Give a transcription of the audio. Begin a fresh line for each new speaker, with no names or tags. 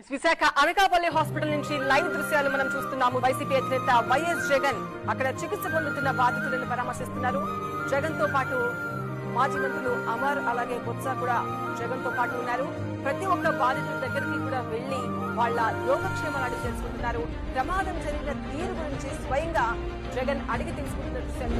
Visakha Anakapalli hospital నుంచి live దృశ్యాలు మనం చూస్తున్నాము. వైసీపీ అధినేత వైఎస్ జగన్ అక్కడ చికిత్స పొందుతున్న బాధితులను పరామర్శిస్తున్నారు. జగన్ తో పాటు మాజీ మంత్రులు అమర్ అలాగే బొత్స కూడా జగన్ తో పాటు ఉన్నారు. ప్రతి ఒక్క బాధితుల దగ్గరికి కూడా వెళ్లి వాళ్ళ యోగక్షేమాలు అడిగి తెలుసుకుంటున్నారు. ప్రమాదం జరిగిన తీరు గురించి స్వయంగా జగన్ అడిగి తెలుసుకుంటున్న దృశ్యాలు